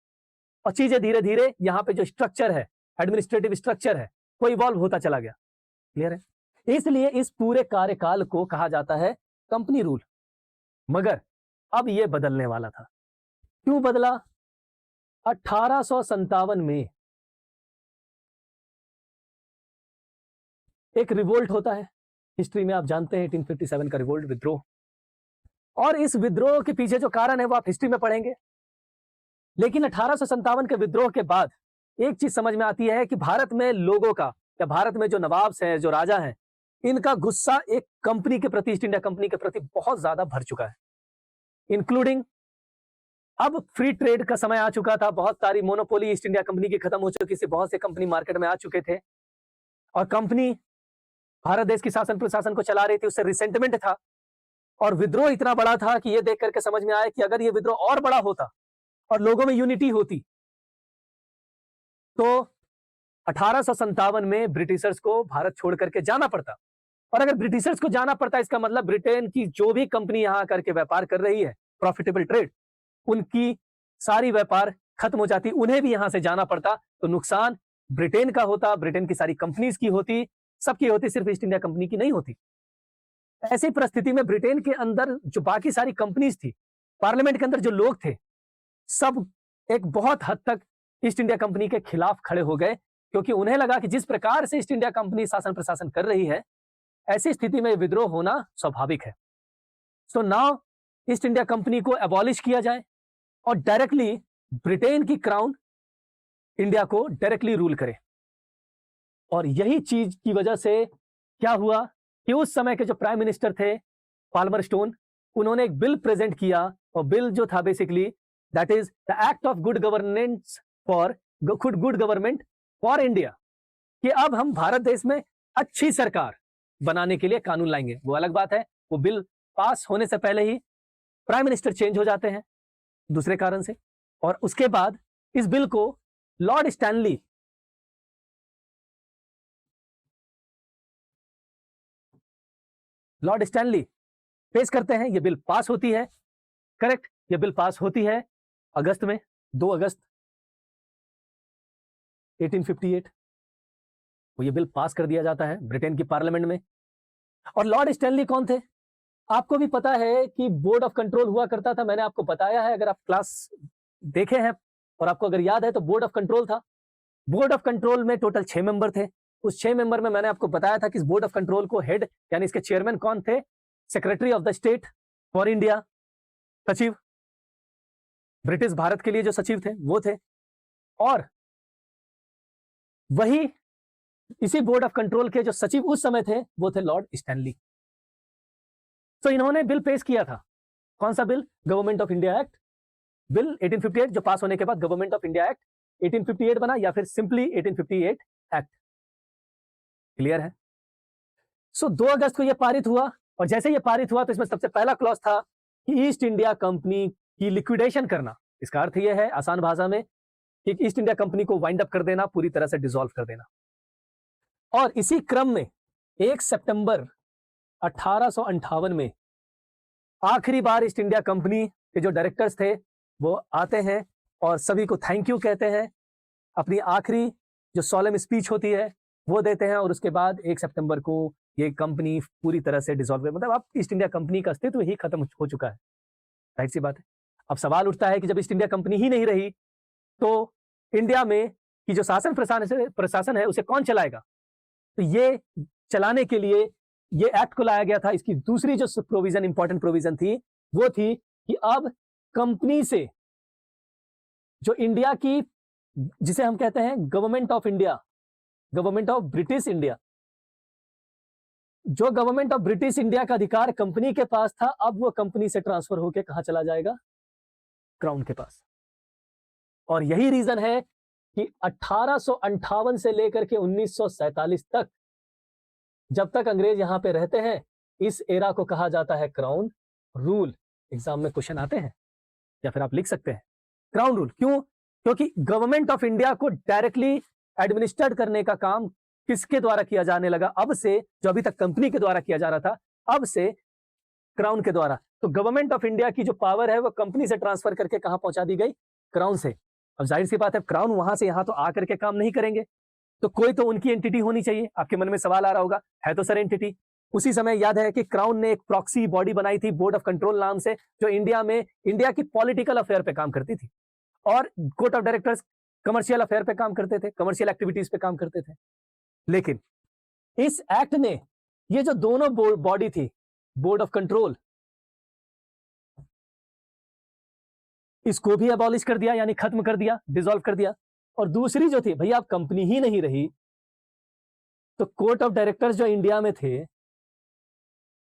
और चीजें धीरे धीरे यहाँ पे जो स्ट्रक्चर है, एडमिनिस्ट्रेटिव स्ट्रक्चर है, वो इवॉल्व होता चला गया। क्लियर है? इसलिए इस पूरे कार्यकाल को कहा जाता है कंपनी रूल। मगर अब यह बदलने वाला था। क्यों बदला? 1857 में एक रिवोल्ट होता है, हिस्ट्री में आप जानते हैं 1857 का रिवोल्ट, विद्रोह। और इस विद्रोह के पीछे जो कारण है वो आप हिस्ट्री में पढ़ेंगे। लेकिन 1857 के विद्रोह के बाद एक चीज समझ में आती है कि भारत में लोगों का, या भारत में जो नवाब हैं, जो राजा हैं, इनका गुस्सा एक कंपनी के प्रति, ईस्ट इंडिया कंपनी के प्रति बहुत ज्यादा भर चुका है। इंक्लूडिंग अब फ्री ट्रेड का समय आ चुका था, बहुत सारी मोनोपोली ईस्ट इंडिया कंपनी की खत्म हो चुकी थी, बहुत से कंपनी मार्केट में आ चुके थे और कंपनी भारत देश की शासन प्रशासन को चला रही थी, उससे रिसेंटमेंट था और विद्रोह इतना बड़ा था कि यह देख करके समझ में आया कि अगर यह विद्रोह और बड़ा होता और लोगों में यूनिटी होती तो 1857 में ब्रिटिशर्स को भारत छोड़ करके जाना पड़ता। और अगर ब्रिटिशर्स को जाना पड़ता, इसका मतलब ब्रिटेन की जो भी कंपनी यहां करके व्यापार कर रही है, प्रॉफिटेबल ट्रेड, उनकी सारी व्यापार खत्म हो जाती, उन्हें भी यहां से जाना पड़ता, तो नुकसान ब्रिटेन का होता, ब्रिटेन की सारी कंपनीज की होती, सबकी होती, सिर्फ ईस्ट इंडिया कंपनी की नहीं होती। ऐसी परिस्थिति में ब्रिटेन के अंदर जो बाकी सारी कंपनीज थी, पार्लियामेंट के अंदर जो लोग थे, सब एक बहुत हद तक ईस्ट इंडिया कंपनी के खिलाफ खड़े हो गए, क्योंकि उन्हें लगा कि जिस प्रकार से ईस्ट इंडिया कंपनी शासन प्रशासन कर रही है, ऐसी स्थिति में विद्रोह होना स्वाभाविक है। So now east India company को एबॉलिश किया जाए और डायरेक्टली ब्रिटेन की क्राउन इंडिया को डायरेक्टली रूल करे। और यही चीज की वजह से क्या हुआ कि उस समय के जो प्राइम मिनिस्टर थे पाल्मर स्टोन, उन्होंने एक बिल प्रेजेंट किया और बिल जो था basically that is the act of good governance for good government for India, कि अब हम भारत देश में अच्छी सरकार बनाने के लिए कानून लाएंगे। वो अलग बात है, वो बिल पास होने से पहले ही प्राइम मिनिस्टर चेंज हो जाते हैं दूसरे कारण से, और उसके बाद इस बिल को लॉर्ड स्टैनली पेश करते हैं। ये बिल पास होती है, करेक्ट, ये बिल पास होती है अगस्त में, 2 अगस्त 1858 वो ये बिल पास कर दिया जाता है ब्रिटेन की पार्लियामेंट में। और लॉर्ड स्टैनली कौन थे? आपको भी पता है कि बोर्ड ऑफ कंट्रोल हुआ करता था, मैंने आपको बताया है, अगर आप क्लास देखे हैं और आपको अगर याद है तो बोर्ड ऑफ कंट्रोल था। बोर्ड ऑफ कंट्रोल में टोटल 6 मेंबर थे। उस 6 मेंबर में मैंने आपको बताया था कि इस बोर्ड ऑफ कंट्रोल को हेड यानी इसके चेयरमैन कौन थे? Secretary of the state for India, सचिव, ब्रिटिश भारत के लिए जो सचिव थे वो थे। और वही इसी बोर्ड ऑफ कंट्रोल के जो सचिव उस समय थे वो थे लॉर्ड स्टैनली। तो इन्होंने बिल पेश किया था। कौन सा bill? Government of India act bill 1858, जो पास होने के बाद गवर्नमेंट ऑफ इंडिया एक्ट 1858 बना, या फिर सिंपली 1858 एक्ट। क्लियर है? सो 2 अगस्त को यह पारित हुआ, और जैसे यह पारित हुआ तो इसमें सबसे पहला क्लॉज था कि ईस्ट इंडिया कंपनी की लिक्विडेशन करना। इसका अर्थ यह है आसान भाषा में कि ईस्ट इंडिया कंपनी को वाइंड अप कर देना, पूरी तरह से डिसॉल्व कर देना। और इसी क्रम में 1 सितंबर 1858 में आखिरी बार ईस्ट इंडिया कंपनी के जो डायरेक्टर्स थे वो आते हैं और सभी को थैंक यू कहते हैं, अपनी आखिरी जो सोलेम स्पीच होती है वो देते हैं, और उसके बाद 1 सितंबर को ये कंपनी पूरी तरह से डिसॉल्व, मतलब अब ईस्ट इंडिया कंपनी का अस्तित्व ही खत्म हो चुका है। जाहिर सी बात है। अब सवाल उठता है कि जब ईस्ट इंडिया कंपनी ही नहीं रही तो इंडिया में की जो शासन प्रशासन है उसे कौन चलाएगा? तो ये चलाने के लिए ये एक्ट को लाया गया था। इसकी दूसरी जो प्रोविजन, इंपॉर्टेंट प्रोविजन थी, वो थी कि अब कंपनी से जो इंडिया की, जिसे हम कहते हैं government of India, government of British India, जो गवर्नमेंट ऑफ ब्रिटिश इंडिया का अधिकार कंपनी के पास था, अब वो कंपनी से ट्रांसफर होकर कहां चला जाएगा? क्राउन के पास। और यही रीजन है कि 1858 से लेकर के 1947 तक, जब तक अंग्रेज यहां पे रहते हैं, इस एरा को कहा जाता है क्राउन रूल। एग्जाम में क्वेश्चन आते हैं या फिर आप लिख सकते हैं क्राउन रूल। क्यों? क्योंकि गवर्नमेंट ऑफ इंडिया को डायरेक्टली एडमिनिस्ट्रेट करने का काम किसके द्वारा किया जाने लगा अब से? जो अभी तक कंपनी के द्वारा किया जा रहा था, अब से क्राउन के द्वारा। तो गवर्नमेंट ऑफ इंडिया की जो पावर है वो कंपनी से ट्रांसफर करके कहां पहुंचा दी गई? क्राउन से। अब जाहिर सी बात है, क्राउन वहां से यहां तो आकर के काम नहीं करेंगे, तो कोई तो उनकी एंटिटी होनी चाहिए। आपके मन में सवाल आ रहा होगा, है तो सर एंटिटी। उसी समय याद है कि क्राउन ने एक प्रॉक्सी बॉडी बनाई थी बोर्ड ऑफ कंट्रोल नाम से, जो इंडिया में इंडिया की पॉलिटिकल अफेयर पे काम करती थी, और court of directors commercial affair पे काम करते थे, कमर्शियल एक्टिविटीज पे काम करते थे। लेकिन इस एक्ट ने ये जो दोनों बॉडी थी, बोर्ड ऑफ कंट्रोल इसको भी अबॉलिश कर दिया, यानी खत्म कर दिया, डिसॉल्व कर दिया। और दूसरी जो थी, भैया अब कंपनी ही नहीं रही, तो कोर्ट ऑफ डायरेक्टर्स जो इंडिया में थे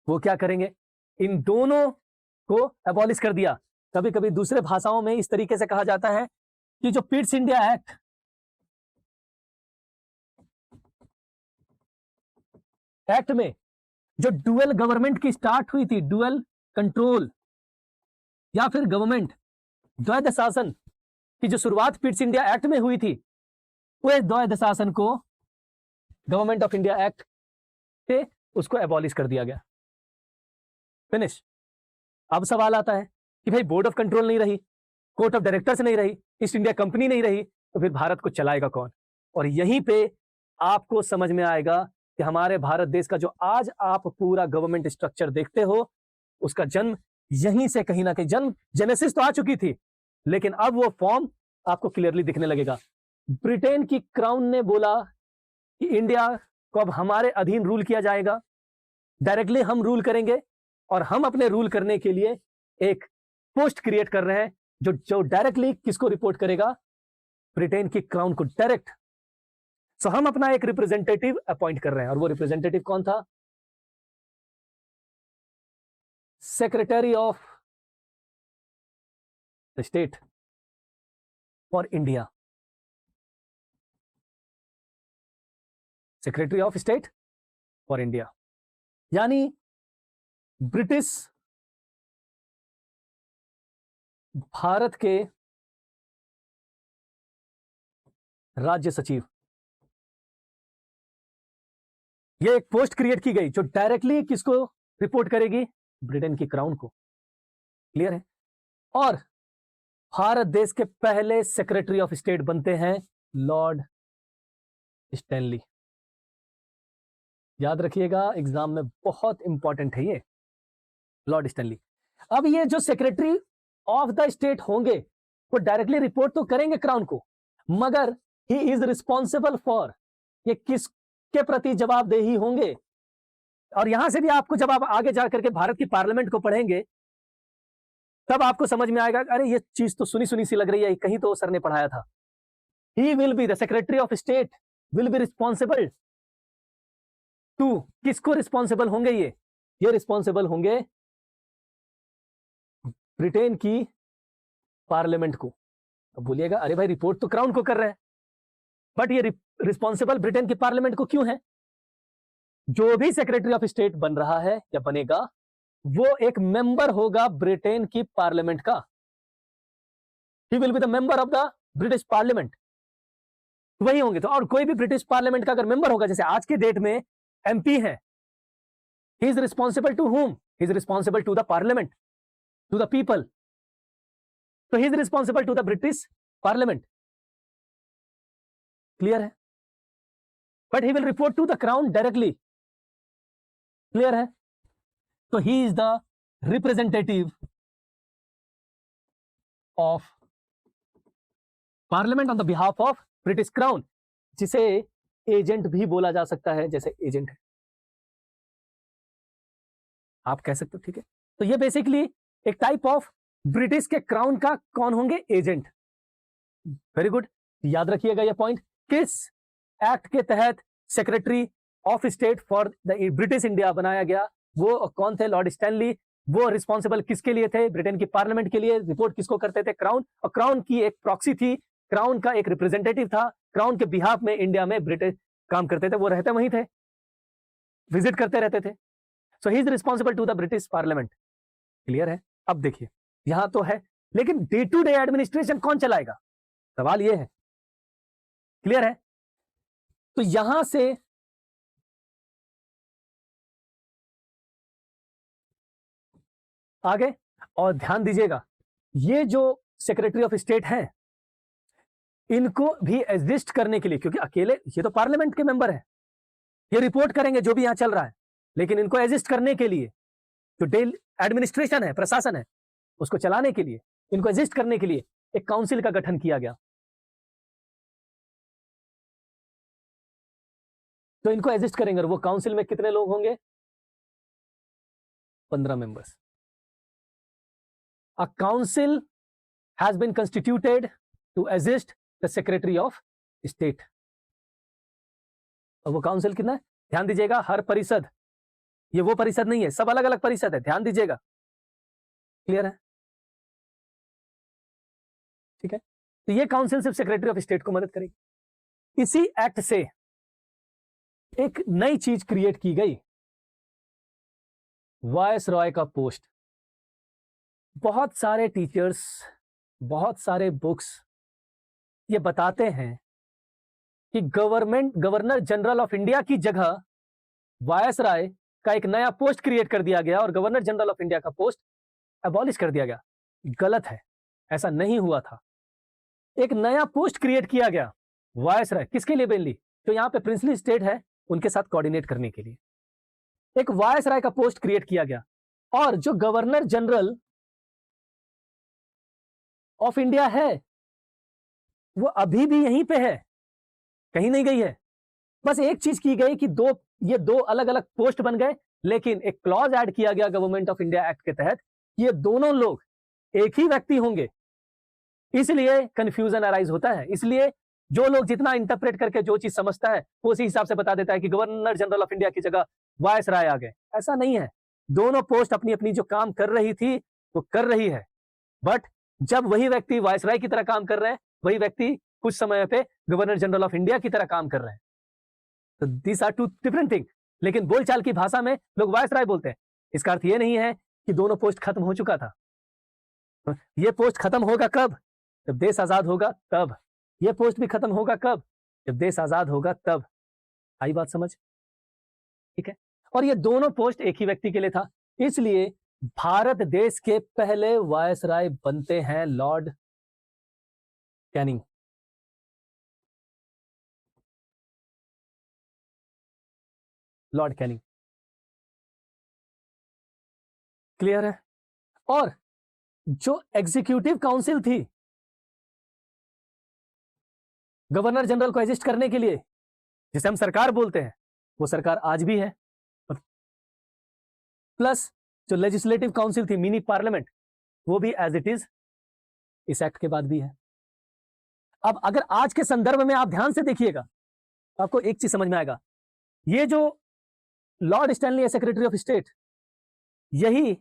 वो क्या करेंगे, इन दोनों को अबॉलिश कर दिया। कभी कभी दूसरे भाषाओं में इस तरीके से कहा जाता है कि जो पिट्स इंडिया एक्ट में जो डुअल गवर्नमेंट की स्टार्ट हुई थी, डुअल कंट्रोल या फिर गवर्नमेंट द्वैध शासन की जो शुरुआत पिट्स इंडिया एक्ट में हुई थी, वो द्वैध शासन को गवर्नमेंट ऑफ इंडिया एक्ट से उसको एबॉलिश कर दिया गया। फिनिश। अब सवाल आता है कि भाई बोर्ड ऑफ कंट्रोल नहीं रही, कोर्ट ऑफ डायरेक्टर्स नहीं रही, ईस्ट इंडिया कंपनी नहीं रही, तो फिर भारत को चलाएगा कौन? और यहीं पे आपको समझ में आएगा कि हमारे भारत देश का जो आज आप पूरा गवर्नमेंट स्ट्रक्चर देखते हो, उसका जन्म यहीं से कहीं ना कहीं, जन्म जेनेसिस तो आ चुकी थी, लेकिन अब वो फॉर्म आपको क्लियरली दिखने लगेगा। ब्रिटेन की क्राउन ने बोला कि इंडिया को अब हमारे अधीन रूल किया जाएगा, डायरेक्टली हम रूल करेंगे, और हम अपने रूल करने के लिए एक पोस्ट क्रिएट कर रहे हैं जो डायरेक्टली किसको रिपोर्ट करेगा, ब्रिटेन की क्राउन को डायरेक्ट। सो हम अपना एक रिप्रेजेंटेटिव अपॉइंट कर रहे हैं, और वो रिप्रेजेंटेटिव कौन था? Secretary of the state for India, secretary of state for India, यानी ब्रिटिश भारत के राज्य सचिव। ये एक पोस्ट क्रिएट की गई जो डायरेक्टली किसको रिपोर्ट करेगी? ब्रिटेन की क्राउन को। क्लियर है? और भारत देश के पहले सेक्रेटरी ऑफ स्टेट बनते हैं लॉर्ड स्टैनली। याद रखिएगा, एग्जाम में बहुत इंपॉर्टेंट है ये, लॉर्ड स्टैनली। अब ये जो सेक्रेटरी ऑफ द स्टेट होंगे वो डायरेक्टली रिपोर्ट तो करेंगे क्राउन को, मगर ही इज रिस्पॉन्सिबल फॉर, ये किसके प्रति जवाबदेही होंगे? और यहां से भी आपको, जब आप आगे जाकर के भारत की पार्लियामेंट को पढ़ेंगे, तब आपको समझ में आएगा, अरे ये चीज तो सुनी सुनी सी लग रही है, कहीं तो सर ने पढ़ाया था। He will be the secretary of state will be responsible to, किसको रिस्पॉन्सिबल होंगे? ये रिस्पॉन्सिबल होंगे ब्रिटेन की पार्लियामेंट को। अब बोलिएगा, अरे भाई रिपोर्ट तो क्राउन को कर रहे हैं, बट ये रिस्पॉन्सिबल ब्रिटेन की पार्लियामेंट को क्यों है? जो भी सेक्रेटरी ऑफ स्टेट बन रहा है या बनेगा, वो एक मेंबर होगा ब्रिटेन की पार्लियामेंट का। ही will be the member of the British parliament, वही होंगे। तो और कोई भी ब्रिटिश पार्लियामेंट का अगर मेंबर होगा, जैसे आज के डेट में एमपी है, he is responsible to whom? He is responsible to the parliament, to the people. तो he is responsible to the British parliament. Clear है? But he will report to the crown directly. Clear है? तो he is the representative of parliament on the behalf of British crown, जिसे agent भी बोला जा सकता है, जैसे एजेंट है आप कह सकते हो। ठीक है, तो ये बेसिकली एक टाइप ऑफ ब्रिटिश के क्राउन का कौन होंगे? एजेंट। वेरी गुड, याद रखिएगा ये पॉइंट। किस एक्ट के तहत secretary of state for the British India बनाया गया? वो कौन थे? Lord Stanley. वो रिस्पॉन्सिबल किसके लिए थे? ब्रिटेन की पार्लियामेंट के लिए। रिपोर्ट किसको करते थे? क्राउन। और क्राउन की एक प्रॉक्सी थी, क्राउन का एक रिप्रेजेंटेटिव था, क्राउन के बिहाफ में इंडिया में ब्रिटिश काम करते थे, वो रहते वहीं थे, विजिट करते रहते थे। So he is responsible to the British parliament. Clear है? अब देखिए, यहां तो है, लेकिन डे टू डे एडमिनिस्ट्रेशन कौन चलाएगा? सवाल यह है। क्लियर है? तो यहां से आगे और ध्यान दीजिएगा, ये जो सेक्रेटरी ऑफ स्टेट हैं, इनको भी एग्जिस्ट करने के लिए, क्योंकि अकेले ये तो पार्लियामेंट के मेंबर हैं, ये रिपोर्ट करेंगे जो भी यहां चल रहा है, लेकिन इनको एग्जिस्ट करने के लिए जो डेल एडमिनिस्ट्रेशन है, प्रशासन है, उसको चलाने के लिए, इनको एग्जिस्ट करने के लिए एक काउंसिल का गठन किया गया। तो इनको एग्जिस्ट करेंगे, और वो काउंसिल में कितने लोग होंगे? 15 members. A council has been constituted to assist the Secretary of State. और वो काउंसिल कितना है? ध्यान दीजिएगा, हर परिषद, ये वो परिषद नहीं है, सब अलग अलग परिषद है, ध्यान दीजिएगा। क्लियर है? ठीक है, तो ये काउंसिल सिर्फ सेक्रेटरी ऑफ स्टेट को मदद करेगी। इसी एक्ट से एक नई चीज क्रिएट की गई, वायस रॉय का पोस्ट। बहुत सारे टीचर्स, बहुत सारे बुक्स ये बताते हैं कि गवर्नर जनरल ऑफ इंडिया की जगह वायस रॉय का एक नया पोस्ट क्रिएट कर दिया गया और गवर्नर जनरल ऑफ इंडिया का पोस्ट अबॉलिश कर दिया गया। गलत है, ऐसा नहीं हुआ था। एक नया पोस्ट क्रिएट किया गया वायस रॉय, किसके लिए? मेनली जो यहां पे प्रिंसली स्टेट है उनके साथ कोऑर्डिनेट करने के लिए एक वायस रॉय का पोस्ट क्रिएट किया गया। और जो गवर्नर जनरल ऑफ इंडिया है वो अभी भी यहीं पे है, कहीं नहीं गई है। बस एक चीज की गई कि ये दो अलग अलग पोस्ट बन गए, लेकिन एक क्लॉज ऐड किया गया गवर्नमेंट ऑफ इंडिया एक्ट के तहत, ये दोनों लोग एक ही व्यक्ति होंगे। इसलिए कंफ्यूजन अराइज होता है। इसलिए जो लोग जितना इंटरप्रेट करके जो चीज समझता है वो उसी हिसाब से बता देता है कि गवर्नर जनरल ऑफ इंडिया की जगह वायस रॉय आ गए। ऐसा नहीं है, दोनों पोस्ट अपनी अपनी जो काम कर रही थी वो कर रही है। बट जब वही व्यक्ति वायस रॉय की तरह काम कर रहे हैं, वही व्यक्ति कुछ समय पे गवर्नर जनरल ऑफ इंडिया की तरह काम कर रहे हैं। तो this are two different thing. लेकिन बोलचाल की भाषा में लोग वायस रॉय बोलते हैं। इसका अर्थ ये नहीं है कि दोनों पोस्ट खत्म हो चुका था। ये पोस्ट खत्म होगा कब? जब देश आजाद होगा तब। ये पोस्ट भी खत्म होगा कब? जब देश आजाद होगा तब। आई बात समझ? ठीक है। और ये दोनों पोस्ट एक ही व्यक्ति के लिए था, इसलिए भारत देश के पहले वायस रॉय बनते हैं Lord Canning. Lord Canning. Clear है? और जो एग्जीक्यूटिव काउंसिल थी गवर्नर जनरल को एग्जिस्ट करने के लिए, जिसे हम सरकार बोलते हैं, वो सरकार आज भी है। प्लस जो लेजिस्लेटिव काउंसिल थी, मिनी पार्लियामेंट, वो भी एज इट इज इस एक्ट के बाद भी है। अब अगर आज के संदर्भ में आप ध्यान से देखिएगा तो आपको एक चीज समझ में आएगा। ये जो लॉर्ड स्टैनली है सेक्रेटरी ऑफ स्टेट, यही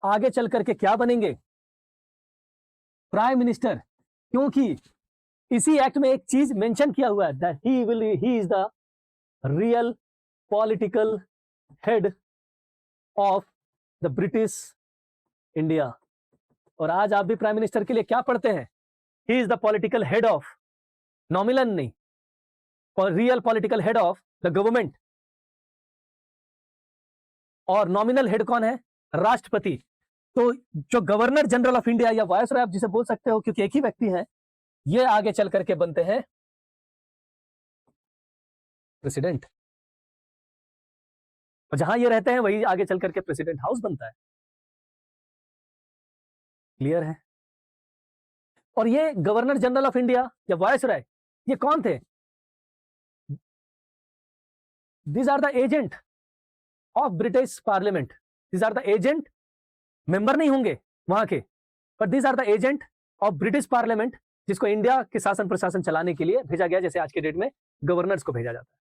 आगे चल करके क्या बनेंगे? Prime minister. क्योंकि इसी एक्ट में एक चीज मेंशन किया हुआ है that he is the real political head of the British India. और आज आप भी प्राइम मिनिस्टर के लिए क्या पढ़ते हैं? He is the political head of, nominal नहीं, real political head of the government. और नॉमिनल हेड कौन है? राष्ट्रपति। तो जो गवर्नर जनरल ऑफ इंडिया या वायसरॉय आप जिसे बोल सकते हो, क्योंकि एक ही व्यक्ति है, ये आगे चल करके बनते हैं प्रेसिडेंट। और जहां ये रहते हैं वही आगे चल करके प्रेसिडेंट हाउस बनता है। क्लियर है? और ये गवर्नर जनरल ऑफ इंडिया या वायसरॉय, ये कौन थे? These are the agent of British parliament. These are the agent, member नहीं होंगे वहां के, but these are the agent of British parliament, जिसको इंडिया के शासन प्रशासन चलाने के लिए भेजा गया, जैसे आज के डेट में गवर्नर्स को भेजा जाता है।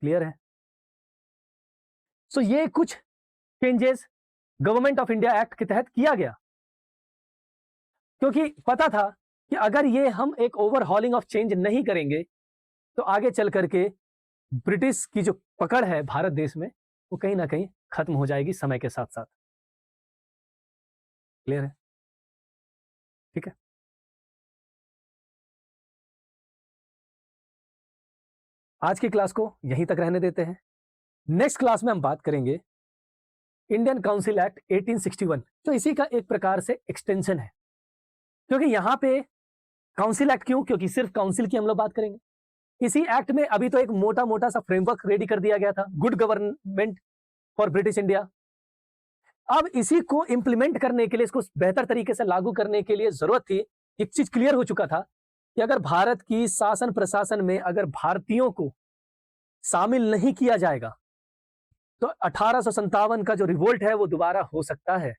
क्लियर है? सो ये कुछ changes government of India act के तहत किया गया, क्योंकि पता था कि अगर ये हम एक ओवरहॉलिंग ऑफ चेंज नहीं करेंगे तो आगे चल करके ब्रिटिश की जो पकड़ है भारत देश में, वो कहीं ना कहीं खत्म हो जाएगी समय के साथ साथ। क्लियर है? ठीक है। आज की क्लास को यहीं तक रहने देते हैं। नेक्स्ट क्लास में हम बात करेंगे इंडियन काउंसिल एक्ट 1861, जो इसी का एक प्रकार से एक्सटेंशन है। क्योंकि यहां पे काउंसिल एक्ट क्यों? क्योंकि सिर्फ काउंसिल की हम लोग बात करेंगे। इसी एक्ट में अभी तो एक मोटा मोटा सा फ्रेमवर्क रेडी कर दिया गया था, good government for British India. अब इसी को इंप्लीमेंट करने के लिए, इसको बेहतर तरीके से लागू करने के लिए जरूरत थी। एक चीज क्लियर हो चुका था कि अगर भारत की शासन प्रशासन में अगर भारतीयों को शामिल नहीं किया जाएगा तो 1857 का जो रिवोल्ट है वो दोबारा हो सकता है।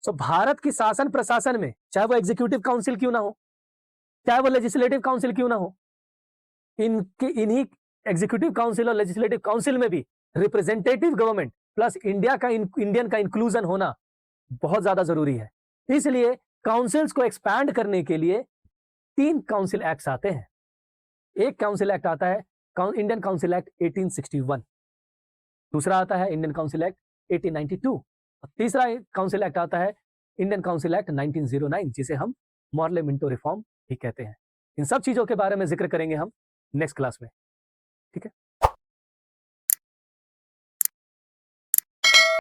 सो भारत की शासन प्रशासन में, चाहे वो एग्जीक्यूटिव काउंसिल क्यों ना हो, चाहे वो लेजिस्लेटिव काउंसिल क्यों ना हो, इन्हीं एग्जीक्यूटिव काउंसिल और लेजिस्लेटिव काउंसिल में भी रिप्रेजेंटेटिव गवर्नमेंट प्लस इंडियन का इंक्लूजन होना बहुत ज्यादा जरूरी है। इसलिए काउंसिल्स को एक्सपैंड करने के लिए 3 काउंसिल एक्ट्स आते हैं। एक काउंसिल एक्ट आता है इंडियन काउंसिल एक्ट 1861, दूसरा आता है इंडियन काउंसिल एक्ट 1892 और तीसरा काउंसिल एक्ट आता है इंडियन काउंसिल एक्ट 1909, जिसे हम मॉर्ले मिंटो रिफॉर्म भी कहते हैं। इन सब चीजों के बारे में जिक्र करेंगे हम नेक्स्ट क्लास में। ठीक है।